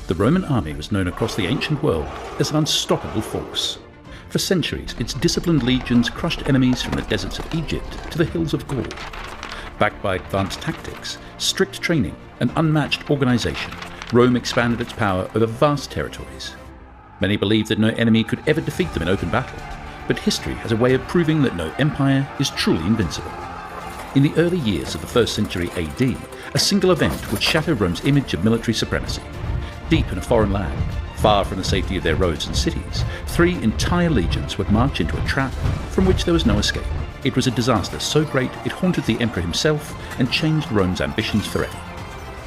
The Roman army was known across the ancient world as an unstoppable force. For centuries, its disciplined legions crushed enemies from the deserts of Egypt to the hills of Gaul. Backed by advanced tactics, strict training, and unmatched organization, Rome expanded its power over vast territories. Many believed that no enemy could ever defeat them in open battle, but history has a way of proving that no empire is truly invincible. In the early years of the 1st century AD, a single event would shatter Rome's image of military supremacy. Deep in a foreign land, far from the safety of their roads and cities, 3 entire legions would march into a trap from which there was no escape. It was a disaster so great it haunted the emperor himself and changed Rome's ambitions forever.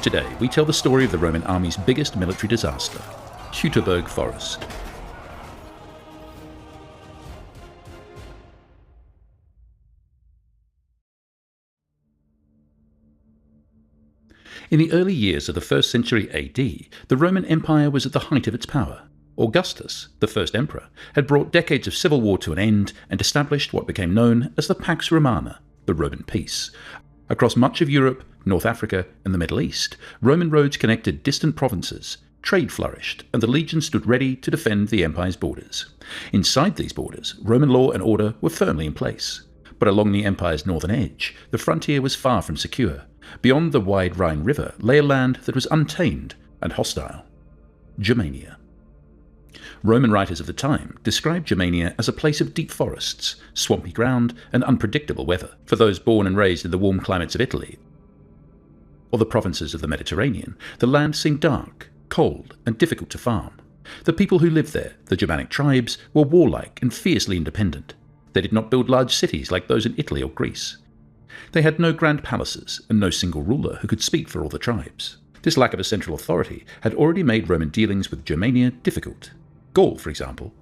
Today, we tell the story of the Roman army's biggest military disaster, Teutoburg Forest. In the early years of the 1st century AD, the Roman Empire was at the height of its power. Augustus, the first emperor, had brought decades of civil war to an end and established what became known as the Pax Romana, the Roman peace. Across much of Europe, North Africa, and the Middle East, Roman roads connected distant provinces, trade flourished, and the legions stood ready to defend the empire's borders. Inside these borders, Roman law and order were firmly in place. But along the empire's northern edge, the frontier was far from secure. Beyond the wide Rhine River lay a land that was untamed and hostile: Germania. Roman writers of the time described Germania as a place of deep forests, swampy ground, and unpredictable weather. For those born and raised in the warm climates of Italy or the provinces of the Mediterranean, the land seemed dark, cold, and difficult to farm. The people who lived there, the Germanic tribes, were warlike and fiercely independent. They did not build large cities like those in Italy or Greece. They had no grand palaces and no single ruler who could speak for all the tribes. This lack of a central authority had already made Roman dealings with Germania difficult. Gaul, for example,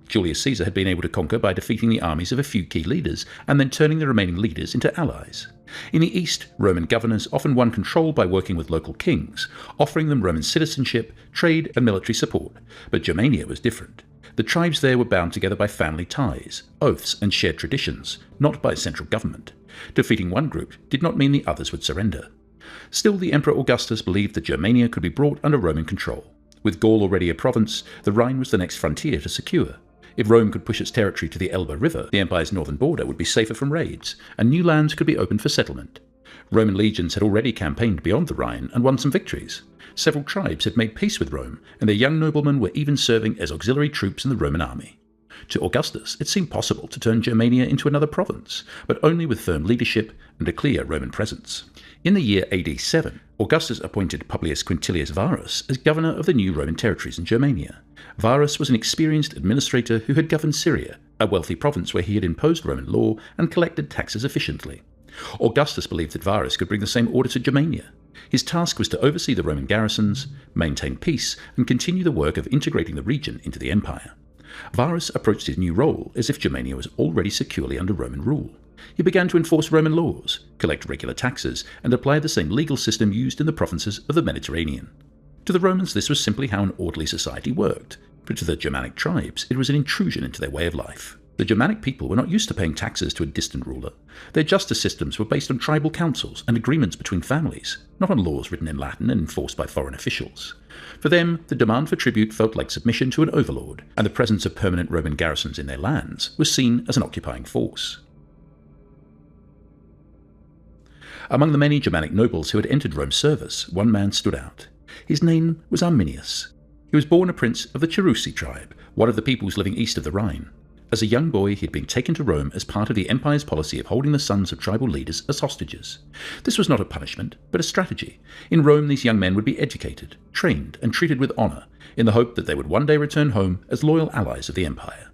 Julius Caesar had been able to conquer by defeating the armies of a few key leaders and then turning the remaining leaders into allies. In the east, Roman governors often won control by working with local kings, offering them Roman citizenship, trade, and military support. But Germania was different. The tribes there were bound together by family ties, oaths, and shared traditions, not by central government. Defeating one group did not mean the others would surrender. Still, the Emperor Augustus believed that Germania could be brought under Roman control. With Gaul already a province, the Rhine was the next frontier to secure. If Rome could push its territory to the Elbe River, the empire's northern border would be safer from raids, and new lands could be opened for settlement. Roman legions had already campaigned beyond the Rhine and won some victories. Several tribes had made peace with Rome, and their young noblemen were even serving as auxiliary troops in the Roman army. To Augustus, it seemed possible to turn Germania into another province, but only with firm leadership and a clear Roman presence. In the year AD 7, Augustus appointed Publius Quintilius Varus as governor of the new Roman territories in Germania. Varus was an experienced administrator who had governed Syria, a wealthy province where he had imposed Roman law and collected taxes efficiently. Augustus believed that Varus could bring the same order to Germania. His task was to oversee the Roman garrisons, maintain peace, and continue the work of integrating the region into the empire. Varus approached his new role as if Germania was already securely under Roman rule. He began to enforce Roman laws, collect regular taxes, and apply the same legal system used in the provinces of the Mediterranean. To the Romans, this was simply how an orderly society worked, but to the Germanic tribes, it was an intrusion into their way of life. The Germanic people were not used to paying taxes to a distant ruler. Their justice systems were based on tribal councils and agreements between families, not on laws written in Latin and enforced by foreign officials. For them, the demand for tribute felt like submission to an overlord, and the presence of permanent Roman garrisons in their lands was seen as an occupying force. Among the many Germanic nobles who had entered Rome's service, one man stood out. His name was Arminius. He was born a prince of the Cherusci tribe, one of the peoples living east of the Rhine. As a young boy, he had been taken to Rome as part of the empire's policy of holding the sons of tribal leaders as hostages. This was not a punishment, but a strategy. In Rome, these young men would be educated, trained, and treated with honor, in the hope that they would one day return home as loyal allies of the empire.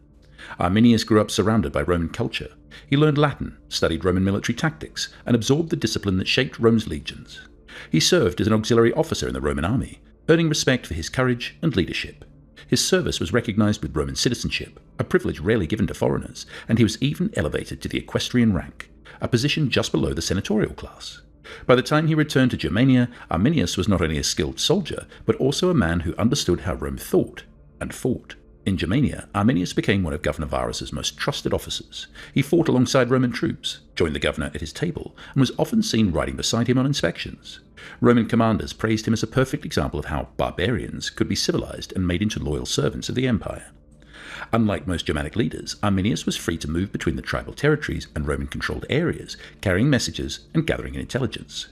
Arminius grew up surrounded by Roman culture. He learned Latin, studied Roman military tactics, and absorbed the discipline that shaped Rome's legions. He served as an auxiliary officer in the Roman army, earning respect for his courage and leadership. His service was recognized with Roman citizenship, a privilege rarely given to foreigners, and he was even elevated to the equestrian rank, a position just below the senatorial class. By the time he returned to Germania, Arminius was not only a skilled soldier, but also a man who understood how Rome thought and fought. In Germania, Arminius became one of Governor Varus's most trusted officers. He fought alongside Roman troops, joined the governor at his table, and was often seen riding beside him on inspections. Roman commanders praised him as a perfect example of how barbarians could be civilized and made into loyal servants of the empire. Unlike most Germanic leaders, Arminius was free to move between the tribal territories and Roman-controlled areas, carrying messages and gathering intelligence.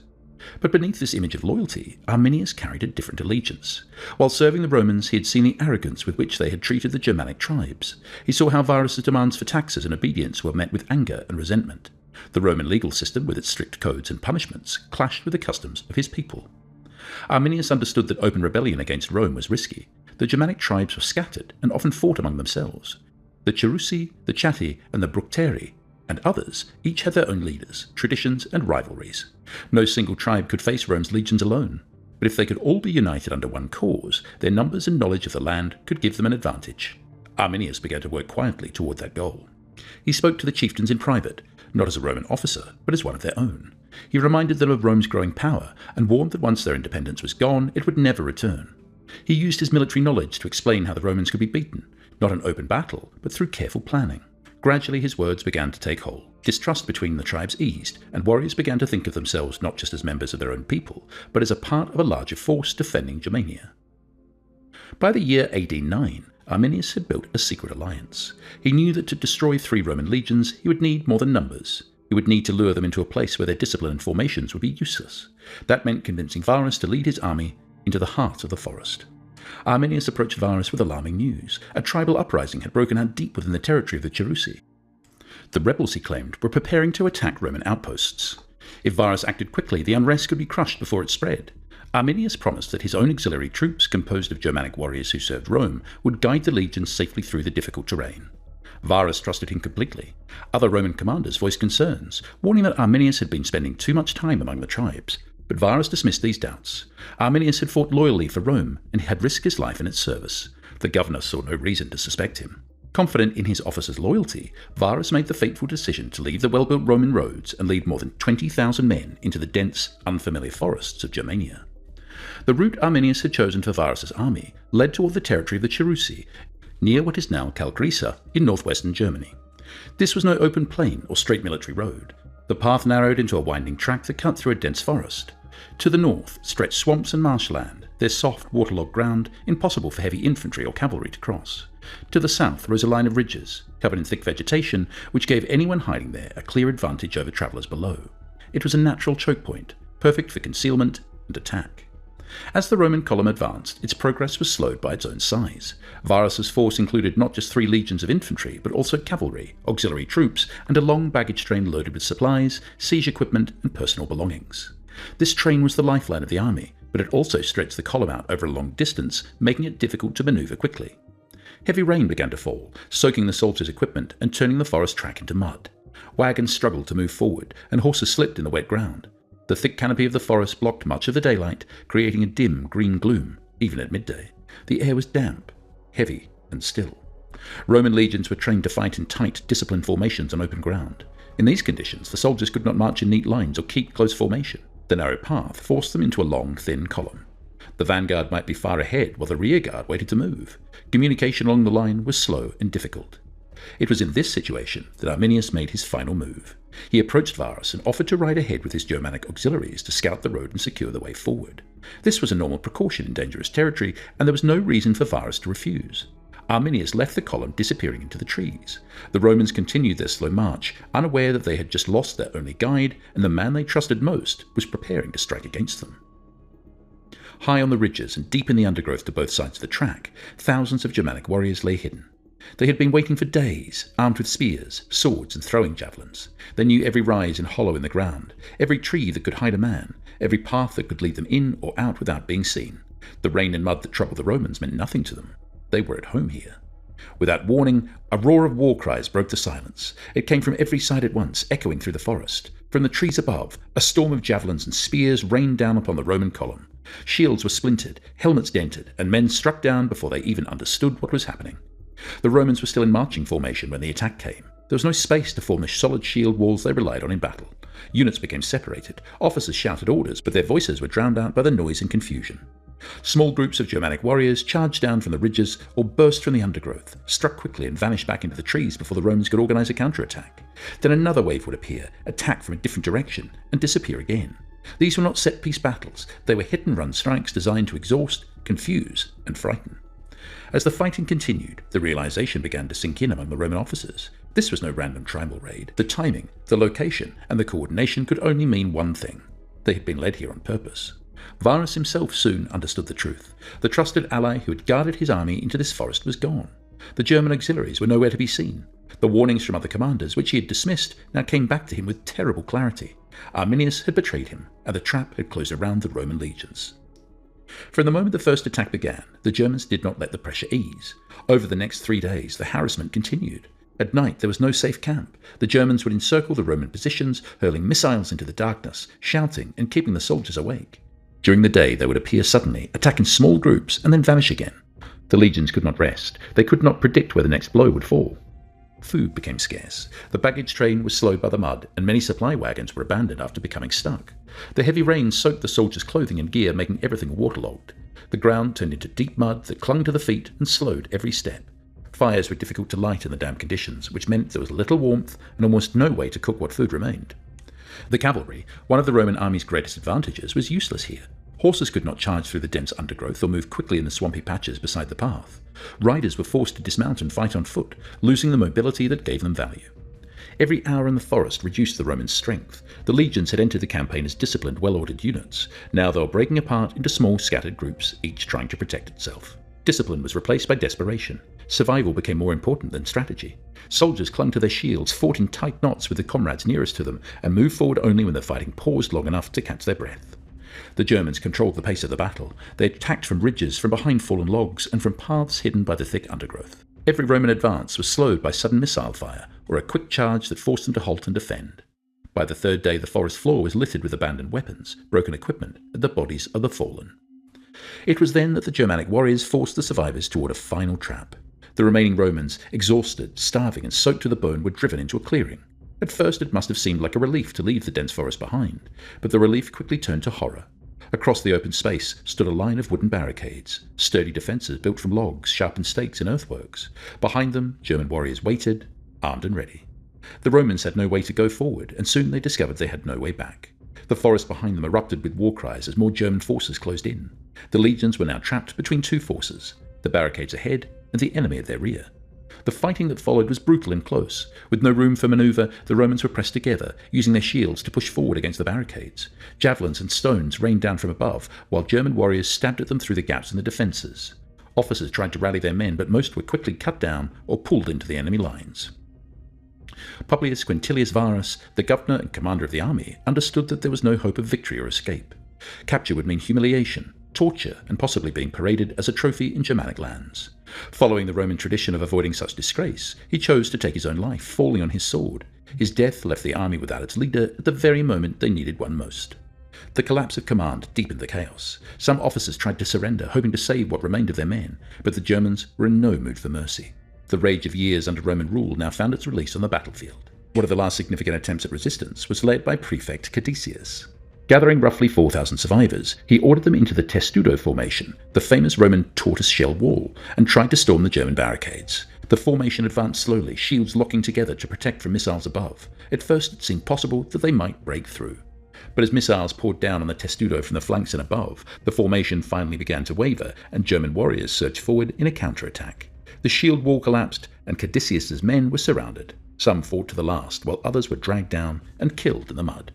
But beneath this image of loyalty, Arminius carried a different allegiance. While serving the Romans, he had seen the arrogance with which they had treated the Germanic tribes. He saw how Varus's demands for taxes and obedience were met with anger and resentment. The Roman legal system, with its strict codes and punishments, clashed with the customs of his people. Arminius understood that open rebellion against Rome was risky. The Germanic tribes were scattered and often fought among themselves. The Cherusci, the Chatti, and the Bructeri, and others, each had their own leaders, traditions, and rivalries. No single tribe could face Rome's legions alone, but if they could all be united under one cause, their numbers and knowledge of the land could give them an advantage. Arminius began to work quietly toward that goal. He spoke to the chieftains in private, not as a Roman officer, but as one of their own. He reminded them of Rome's growing power and warned that once their independence was gone, it would never return. He used his military knowledge to explain how the Romans could be beaten, not in open battle, but through careful planning. Gradually his words began to take hold. Distrust between the tribes eased, and warriors began to think of themselves not just as members of their own people, but as a part of a larger force defending Germania. By the year AD 9, Arminius had built a secret alliance. He knew that to destroy 3 Roman legions, he would need more than numbers. He would need to lure them into a place where their discipline and formations would be useless. That meant convincing Varus to lead his army into the heart of the forest. Arminius approached Varus with alarming news. A tribal uprising had broken out deep within the territory of the Cherusci. The rebels, he claimed, were preparing to attack Roman outposts. If Varus acted quickly, the unrest could be crushed before it spread. Arminius promised that his own auxiliary troops, composed of Germanic warriors who served Rome, would guide the legions safely through the difficult terrain. Varus trusted him completely. Other Roman commanders voiced concerns, warning that Arminius had been spending too much time among the tribes. But Varus dismissed these doubts. Arminius had fought loyally for Rome and had risked his life in its service. The governor saw no reason to suspect him. Confident in his officer's loyalty, Varus made the fateful decision to leave the well-built Roman roads and lead more than 20,000 men into the dense, unfamiliar forests of Germania. The route Arminius had chosen for Varus's army led toward the territory of the Cherusci, near what is now Kalkrisa in northwestern Germany. This was no open plain or straight military road. The path narrowed into a winding track that cut through a dense forest. To the north stretched swamps and marshland, their soft, waterlogged ground impossible for heavy infantry or cavalry to cross. To the south rose a line of ridges, covered in thick vegetation, which gave anyone hiding there a clear advantage over travellers below. It was a natural choke point, perfect for concealment and attack. As the Roman column advanced, its progress was slowed by its own size. Varus's force included not just 3 legions of infantry, but also cavalry, auxiliary troops, and a long baggage train loaded with supplies, siege equipment, and personal belongings. This train was the lifeline of the army, but it also stretched the column out over a long distance, making it difficult to maneuver quickly. Heavy rain began to fall, soaking the soldiers' equipment and turning the forest track into mud. Wagons struggled to move forward, and horses slipped in the wet ground. The thick canopy of the forest blocked much of the daylight, creating a dim green gloom, even at midday. The air was damp, heavy, and still. Roman legions were trained to fight in tight, disciplined formations on open ground. In these conditions, the soldiers could not march in neat lines or keep close formation. The narrow path forced them into a long, thin column. The vanguard might be far ahead while the rear guard waited to move. Communication along the line was slow and difficult. It was in this situation that Arminius made his final move. He approached Varus and offered to ride ahead with his Germanic auxiliaries to scout the road and secure the way forward. This was a normal precaution in dangerous territory, and there was no reason for Varus to refuse. Arminius left the column disappearing into the trees. The Romans continued their slow march, unaware that they had just lost their only guide, and the man they trusted most was preparing to strike against them. High on the ridges and deep in the undergrowth to both sides of the track, thousands of Germanic warriors lay hidden. They had been waiting for days, armed with spears, swords, and throwing javelins. They knew every rise and hollow in the ground, every tree that could hide a man, every path that could lead them in or out without being seen. The rain and mud that troubled the Romans meant nothing to them. They were at home here. Without warning, a roar of war cries broke the silence. It came from every side at once, echoing through the forest. From the trees above, a storm of javelins and spears rained down upon the Roman column. Shields were splintered, helmets dented, and men struck down before they even understood what was happening. The Romans were still in marching formation when the attack came. There was no space to form the solid shield walls they relied on in battle. Units became separated. Officers shouted orders, but their voices were drowned out by the noise and confusion. Small groups of Germanic warriors charged down from the ridges or burst from the undergrowth, struck quickly and vanished back into the trees before the Romans could organise a counterattack. Then another wave would appear, attack from a different direction, and disappear again. These were not set-piece battles, they were hit-and-run strikes designed to exhaust, confuse, and frighten. As the fighting continued, the realization began to sink in among the Roman officers. This was no random tribal raid. The timing, the location, and the coordination could only mean one thing. They had been led here on purpose. Varus himself soon understood the truth. The trusted ally who had guarded his army into this forest was gone. The German auxiliaries were nowhere to be seen. The warnings from other commanders, which he had dismissed, now came back to him with terrible clarity. Arminius had betrayed him, and the trap had closed around the Roman legions. From the moment the first attack began, the Germans did not let the pressure ease. Over the next 3 days, the harassment continued. At night, there was no safe camp. The Germans would encircle the Roman positions, hurling missiles into the darkness, shouting and keeping the soldiers awake. During the day, they would appear suddenly, attack in small groups, and then vanish again. The legions could not rest. They could not predict where the next blow would fall. Food became scarce. The baggage train was slowed by the mud, and many supply wagons were abandoned after becoming stuck. The heavy rain soaked the soldiers' clothing and gear, making everything waterlogged. The ground turned into deep mud that clung to the feet and slowed every step. Fires were difficult to light in the damp conditions, which meant there was little warmth and almost no way to cook what food remained. The cavalry, one of the Roman army's greatest advantages, was useless here. Horses could not charge through the dense undergrowth or move quickly in the swampy patches beside the path. Riders were forced to dismount and fight on foot, losing the mobility that gave them value. Every hour in the forest reduced the Romans' strength. The legions had entered the campaign as disciplined, well-ordered units. Now they were breaking apart into small, scattered groups, each trying to protect itself. Discipline was replaced by desperation. Survival became more important than strategy. Soldiers clung to their shields, fought in tight knots with the comrades nearest to them, and moved forward only when the fighting paused long enough to catch their breath. The Germans controlled the pace of the battle. They attacked from ridges, from behind fallen logs, and from paths hidden by the thick undergrowth. Every Roman advance was slowed by sudden missile fire, or a quick charge that forced them to halt and defend. By the third day, the forest floor was littered with abandoned weapons, broken equipment, and the bodies of the fallen. It was then that the Germanic warriors forced the survivors toward a final trap. The remaining Romans, exhausted, starving, and soaked to the bone, were driven into a clearing. At first it must have seemed like a relief to leave the dense forest behind, but the relief quickly turned to horror. Across the open space stood a line of wooden barricades, sturdy defences built from logs, sharpened stakes, and earthworks. Behind them, German warriors waited, armed and ready. The Romans had no way to go forward, and soon they discovered they had no way back. The forest behind them erupted with war cries as more German forces closed in. The legions were now trapped between two forces, the barricades ahead and the enemy at their rear. The fighting that followed was brutal and close. With no room for manoeuvre, the Romans were pressed together, using their shields to push forward against the barricades. Javelins and stones rained down from above, while German warriors stabbed at them through the gaps in the defences. Officers tried to rally their men, but most were quickly cut down or pulled into the enemy lines. Publius Quintilius Varus, the governor and commander of the army, understood that there was no hope of victory or escape. Capture would mean humiliation, torture, and possibly being paraded as a trophy in Germanic lands. Following the Roman tradition of avoiding such disgrace, he chose to take his own life, falling on his sword. His death left the army without its leader at the very moment they needed one most. The collapse of command deepened the chaos. Some officers tried to surrender, hoping to save what remained of their men, but the Germans were in no mood for mercy. The rage of years under Roman rule now found its release on the battlefield. One of the last significant attempts at resistance was led by Prefect Caedicius. Gathering roughly 4,000 survivors, he ordered them into the Testudo formation, the famous Roman tortoise-shell wall, and tried to storm the German barricades. The formation advanced slowly, shields locking together to protect from missiles above. At first it seemed possible that they might break through. But as missiles poured down on the Testudo from the flanks and above, the formation finally began to waver, and German warriors surged forward in a counterattack. The shield wall collapsed, and Caedicius's men were surrounded. Some fought to the last, while others were dragged down and killed in the mud.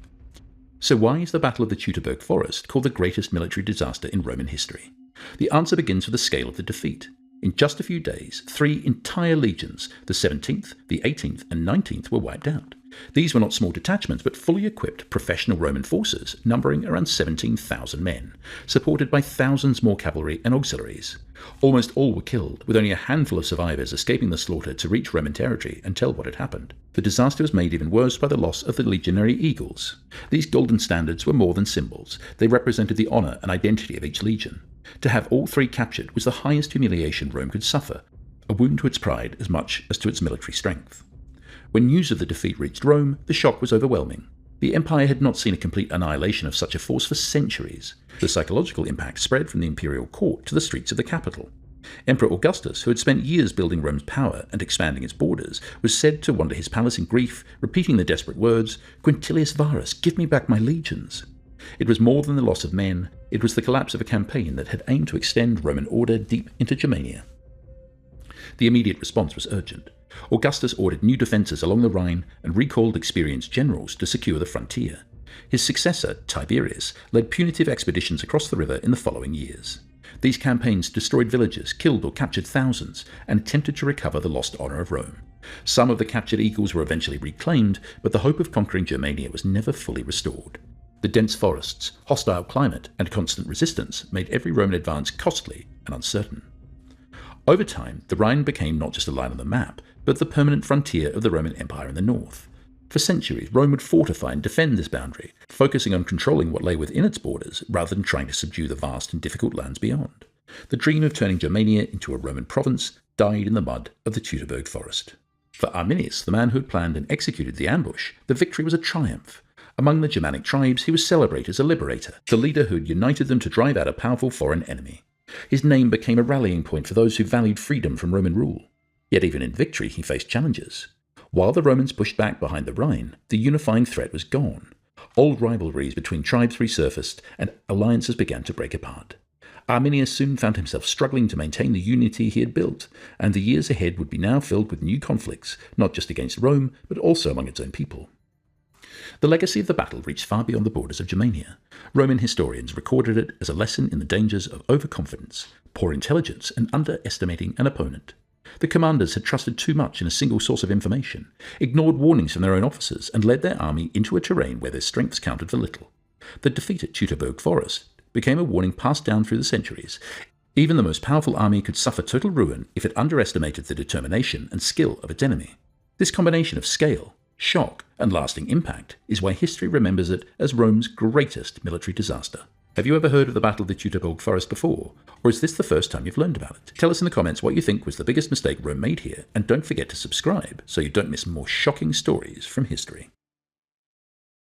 So why is the Battle of the Teutoburg Forest called the greatest military disaster in Roman history? The answer begins with the scale of the defeat. In just a few days, 3 entire legions, the 17th, the 18th, and 19th, were wiped out. These were not small detachments, but fully equipped professional Roman forces, numbering around 17,000 men, supported by thousands more cavalry and auxiliaries. Almost all were killed, with only a handful of survivors escaping the slaughter to reach Roman territory and tell what had happened. The disaster was made even worse by the loss of the legionary eagles. These golden standards were more than symbols. They represented the honour and identity of each legion. To have all 3 captured was the highest humiliation Rome could suffer, a wound to its pride as much as to its military strength. When news of the defeat reached Rome, the shock was overwhelming. The empire had not seen a complete annihilation of such a force for centuries. The psychological impact spread from the imperial court to the streets of the capital. Emperor Augustus, who had spent years building Rome's power and expanding its borders, was said to wander his palace in grief, repeating the desperate words, "Quintilius Varus, give me back my legions." It was more than the loss of men, it was the collapse of a campaign that had aimed to extend Roman order deep into Germania. The immediate response was urgent. Augustus ordered new defences along the Rhine and recalled experienced generals to secure the frontier. His successor, Tiberius, led punitive expeditions across the river in the following years. These campaigns destroyed villages, killed or captured thousands, and attempted to recover the lost honour of Rome. Some of the captured eagles were eventually reclaimed, but the hope of conquering Germania was never fully restored. The dense forests, hostile climate, and constant resistance made every Roman advance costly and uncertain. Over time, the Rhine became not just a line on the map, but the permanent frontier of the Roman Empire in the north. For centuries, Rome would fortify and defend this boundary, focusing on controlling what lay within its borders rather than trying to subdue the vast and difficult lands beyond. The dream of turning Germania into a Roman province died in the mud of the Teutoburg Forest. For Arminius, the man who had planned and executed the ambush, the victory was a triumph. Among the Germanic tribes, he was celebrated as a liberator, the leader who had united them to drive out a powerful foreign enemy. His name became a rallying point for those who valued freedom from Roman rule. Yet even in victory, he faced challenges. While the Romans pushed back behind the Rhine, the unifying threat was gone. Old rivalries between tribes resurfaced, and alliances began to break apart. Arminius soon found himself struggling to maintain the unity he had built, and the years ahead would be now filled with new conflicts, not just against Rome, but also among its own people. The legacy of the battle reached far beyond the borders of Germania. Roman historians recorded it as a lesson in the dangers of overconfidence, poor intelligence, and underestimating an opponent. The commanders had trusted too much in a single source of information, ignored warnings from their own officers, and led their army into a terrain where their strengths counted for little. The defeat at Teutoburg Forest became a warning passed down through the centuries. Even the most powerful army could suffer total ruin if it underestimated the determination and skill of its enemy. This combination of scale, shock, and lasting impact is why history remembers it as Rome's greatest military disaster. Have you ever heard of the Battle of the Teutoburg Forest before? Or is this the first time you've learned about it? Tell us in the comments what you think was the biggest mistake Rome made here, and don't forget to subscribe so you don't miss more shocking stories from history.